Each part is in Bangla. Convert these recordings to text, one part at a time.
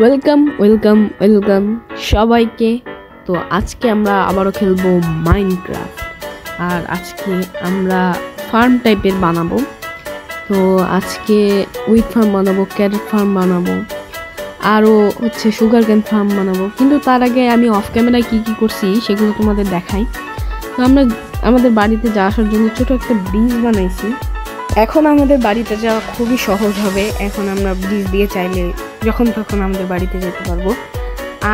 ওয়েলকাম ওয়েলকাম ওয়েলকাম সবাইকে। তো আজকে আমরা আবারও খেলবো মাইনক্রাফট। আর আজকে আমরা ফার্ম টাইপের বানাবো। তো আজকে উইট ফার্ম বানাবো, ক্যারেট ফার্ম বানাবো, আরও হচ্ছে সুগার ক্যান ফার্ম বানাবো। কিন্তু তার আগে আমি অফ ক্যামেরায় কী কী করছি সেগুলো তোমাদের দেখাই। তো আমরা আমাদের বাড়িতে আসার জন্য ছোটো একটা ব্রিজ বানাইছি। এখন আমাদের বাড়িতে যাওয়া খুবই সহজ হবে। এখন আমরা ব্রিজ দিয়ে চাইলে যখন তখন আমাদের বাড়িতে যেতে পারবো।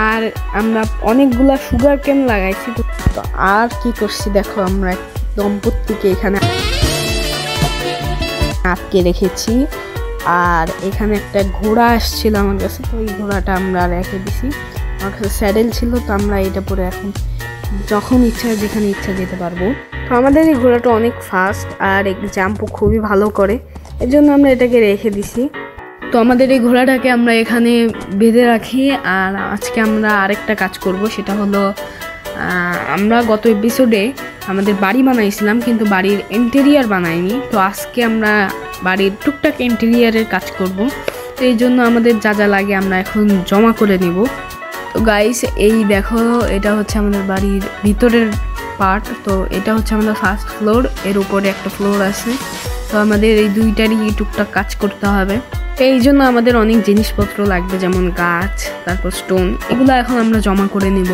আর আমরা অনেকগুলা সুগার কেন লাগাইছি। তো আর কি করছি দেখো, আমরা এক দম্পতিকে এখানে আটকে রেখেছি। আর এখানে একটা ঘোড়া আসছিল আমার কাছে, তো এই ঘোড়াটা আমরা রেখে দিছি। আমার কাছে স্যাডেল ছিল, তো আমরা এটা পরে এখন যখন ইচ্ছা যেখানে ইচ্ছা যেতে পারবো। তো আমাদের এই ঘোড়াটা অনেক ফাস্ট আর জাম্পও খুবই ভালো করে, এর জন্য আমরা এটাকে রেখে দিছি। তো আমাদের এই ঘোড়াটাকে আমরা এখানে বেঁধে রাখি। আর আজকে আমরা আরেকটা কাজ করব, সেটা হলো আমরা গত এপিসোডে আমাদের বাড়ি বানাইছিলাম কিন্তু বাড়ির ইন্টেরিয়ার বানাইনি। তো আজকে আমরা বাড়ির টুকটাক ইন্টেরিয়ারের কাজ করব। তো এই জন্য আমাদের যা যা লাগে আমরা এখন জমা করে নেব। তো গাইস, এই দেখো, এটা হচ্ছে আমাদের বাড়ির ভিতরের পার্ট। তো এটা হচ্ছে আমাদের ফার্স্ট ফ্লোর, এর উপরে একটা ফ্লোর আছে। তো আমাদের এই দুইটারই টুকটাক কাজ করতে হবে। তো এই জন্য আমাদের অনেক জিনিসপত্র লাগবে, যেমন গাছ, তারপর স্টোন, এগুলো এখন আমরা জমা করে নেব।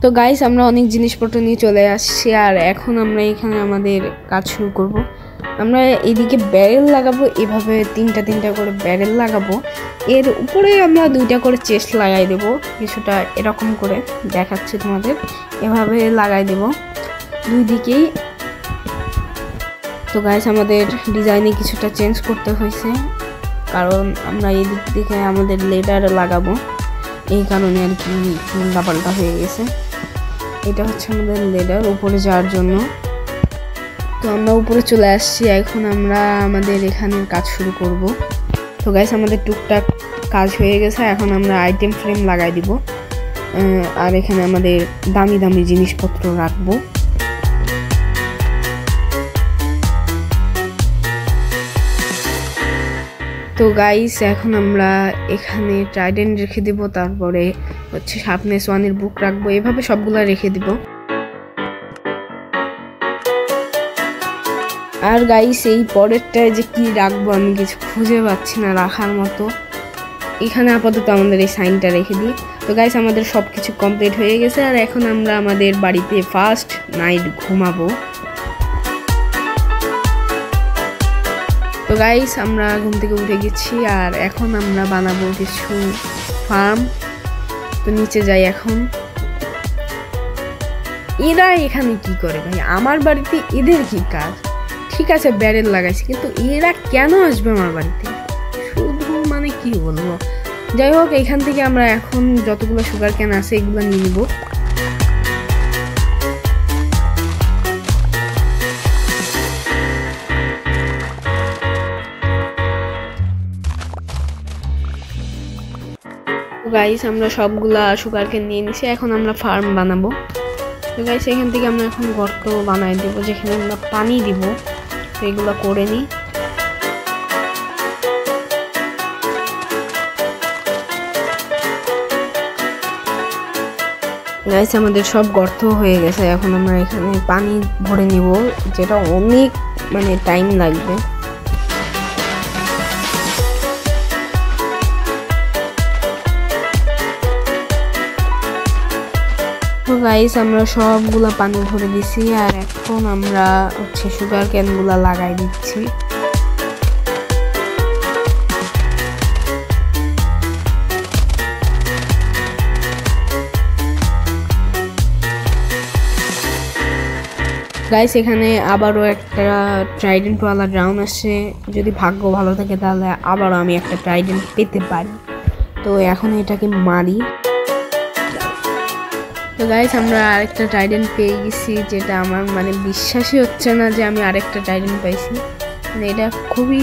তো গাইস, আমরা অনেক জিনিসপত্র নিয়ে চলে আসছি। আর এখন আমরা এখানে আমাদের কাজ শুরু করব। আমরা এইদিকে ব্যারেল লাগাবো, এভাবে তিনটা করে ব্যারেল লাগাবো। এর উপরে আমরা দুইটা করে চেস্ট লাগাই দেব, কিছুটা এরকম করে দেখাচ্ছি তোমাদের। এভাবে লাগাই দেব দুই দিকেই। তো গাইস, আমাদের ডিজাইনে কিছুটা চেঞ্জ করতে হয়েছে, কারণ আমরা এই দিক থেকে আমাদের লেডার লাগাবো, এই কারণে আর কি উল্টাপাল্টা হয়ে গেছে। এটা হচ্ছে আমাদের লেডার উপরে যাওয়ার জন্য। তো আমরা উপরে চলে আসছি, এখন আমরা আমাদের এখানের কাজ শুরু করব। তো গাইস, আমাদের টুকটাক কাজ হয়ে গেছে। এখন আমরা আইটেম ফ্রেম লাগাই দিব, আর এখানে আমাদের দামি দামি জিনিসপত্র রাখবো। তো গাইস, এখন আমরা এখানে ট্রাইডেন্ট রেখে দিব, তারপরে হচ্ছে শার্পনেস 1 বুক রাখবো, এভাবে সবগুলা রেখে দিব। আর গাইস, এই পরেরটায় যে কি রাখবো আমি কিছু খুঁজে পাচ্ছি না রাখার মতো। এখানে আপাতত আমাদের এই সাইনটা রেখে দিই। তো গাইস, আমাদের সব কিছু কমপ্লিট হয়ে গেছে। আর এখন আমরা আমাদের বাড়িতে ফার্স্ট নাইট ঘুমাবো। তো গাইস, আমরা ঘুম থেকে উঠে গেছি আর এখন আমরা বানাবো কিছু ফার্ম। তো নিচে যাই এখন। এরা এখানে কি করে ভাই? আমার বাড়িতে এদের কি কাজ? ঠিক আছে, ব্যারেল লাগাইছি, কিন্তু এরা কেন আসবে আমার বাড়িতে? শুধু মানে কি বলবো। যাই হোক, এখান থেকে আমরা এখন যতগুলো সুগার ক্যান আছে এগুলো নিয়ে নিব। গাইস, আমরা সবগুলা সুগার ক্যান নিয়ে নিছি, এখন আমরা ফার্ম বানাবো। তো গাইস, এখান থেকে আমরা এখন গর্ত বানাই দিব, যেখানে আমরা পানি দিব। তো এগুলো করে নিই। গাইস, আমাদের সব গর্ত হয়ে গেছে। এখন আমরা এখানে পানি ভরে নিব, যেটা অনেক টাইম লাগবে। তো গাইস, আমরা সবগুলা পানি ভরে দিছি। আর এখন আমরা হচ্ছে সুগার ক্যানগুলা লাগাই দিচ্ছি। গাইস, এখানে আবারও একটা ট্রাইডেন্টওয়ালা ড্রাউন আসছে। যদি ভাগ্য ভালো থাকে তাহলে আবারও আমি একটা ট্রাইডেন্ট পেতে পারি। তো এখন এটাকে মারি। তো গাইস, আমরা আরেকটা ট্রাইডেন্ট পেয়ে গেছি, যেটা আমার বিশ্বাসই হচ্ছে না যে আমি আরেকটা ট্রাইডেন্ট পাইছি। এটা খুবই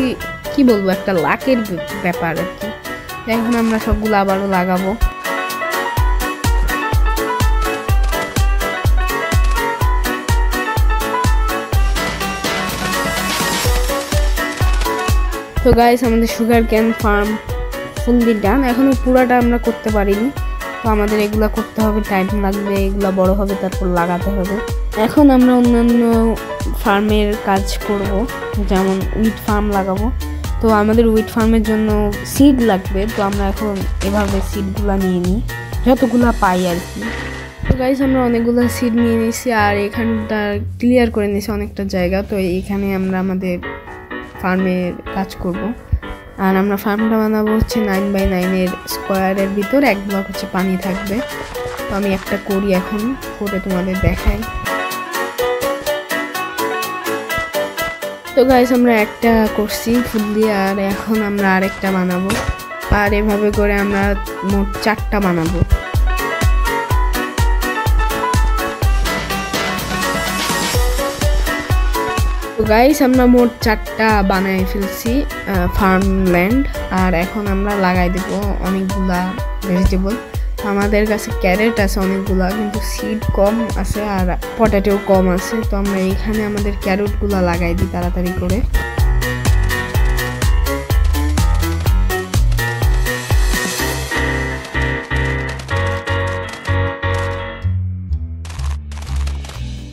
কি বলবো, একটা লাকের ব্যাপার আর কি। এখন আমরা সবগুলো আবারও লাগাবো। তো গাইস, আমাদের সুগার ক্যান ফার্ম ফুললি ডান। এখনো পুরাটা আমরা করতে পারিনি, তো আমাদের এগুলা করতে হবে, টাইম লাগবে, এগুলা বড় হবে, তারপর লাগাতে হবে। এখন আমরা অন্যান্য ফার্মের কাজ করব, যেমন উইট ফার্ম লাগাবো। তো আমাদের উইট ফার্মের জন্য সিড লাগবে, তো আমরা এখন এভাবে সিডগুলা নিয়ে নিই, যতগুলা পাই আর কি। তো গাইস, আমরা অনেকগুলো সিড নিয়ে নিয়েছি, আর এখানটা ক্লিয়ার করে নিয়েছি অনেকটা জায়গা। তো এখানে আমরা আমাদের ফার্মের কাজ করব। আর আমরা ফার্মটা বানাবো হচ্ছে 9x9 স্কোয়ারের ভিতর 1 ব্লক হচ্ছে পানি থাকবে। তো আমি একটা করি, এখন করে তোমাদের দেখাই। তো গাইস, আমরা একটা করছি ফুল দিয়ে, আর এখন আমরা আরেকটা বানাবো, আর এভাবে করে আমরা মোট 4টা বানাবো। তো গাইস, আমরা মোট 4টা বানাই ফেলছি ফার্মল্যান্ড, আর এখন আমরা লাগাই দেব অনেকগুলা ভেজিটেবল। আমাদের কাছে ক্যারেট আছে অনেকগুলা, কিন্তু সিড কম আছে আর পটেটো কম আছে। তো আমরা এইখানে আমাদের ক্যারটগুলা লাগাই দিই তাড়াতাড়ি করে।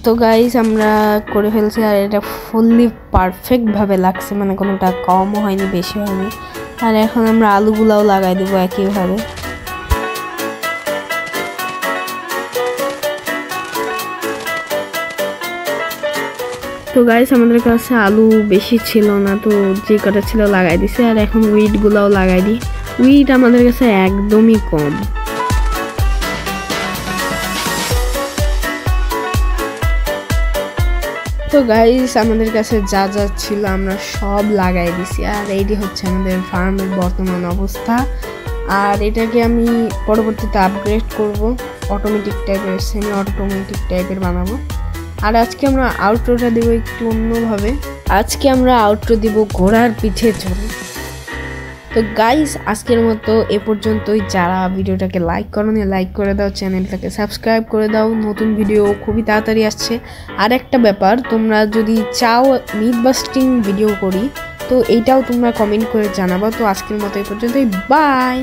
তো গাইস, আমরা করে ফেলছি, আর এটা ফুললি পারফেক্টভাবে লাগছে, মানে কোনোটা কমও হয়নি বেশি হয়নি। আর এখন আমরা আলুগুলাও লাগাই দেবো একইভাবে। তো গাইস, আমাদের কাছে আলু বেশি ছিল না, তো যে কটা ছিল লাগাই দিছি। আর এখন উইটগুলাও লাগাই দিই। উইট আমাদের কাছে একদমই কম। তো গাইস, আমাদের কাছে যা যা ছিল আমরা সব লাগাই দিছি, আর এইটি হচ্ছে আমাদের ফার্মের বর্তমান অবস্থা। আর এটাকে আমি পরবর্তীতে আপগ্রেড করব, অটোমেটিক টাইপের, সেমি অটোমেটিক টাইপের বানাবো। আর আজকে আমরা আউটরোটা দেবো একটু অন্যভাবে। আজকে আমরা আউটরো দিব ঘোড়ার পিঠে চড়ে। তো গাইস, আজকের মতো এ পর্যন্তই। যারা ভিডিওটাকে লাইক করোনি, লাইক করে দাও, চ্যানেলটাকে সাবস্ক্রাইব করে দাও, নতুন ভিডিও খুবই তাড়াতাড়ি আসছে। আর একটা ব্যাপার, তোমরা যদি চাও মিথ বাস্টিং ভিডিও করি, তো এইটাও তোমরা কমেন্ট করে জানাবা। তো আজকের মতো এ পর্যন্তই, বাই।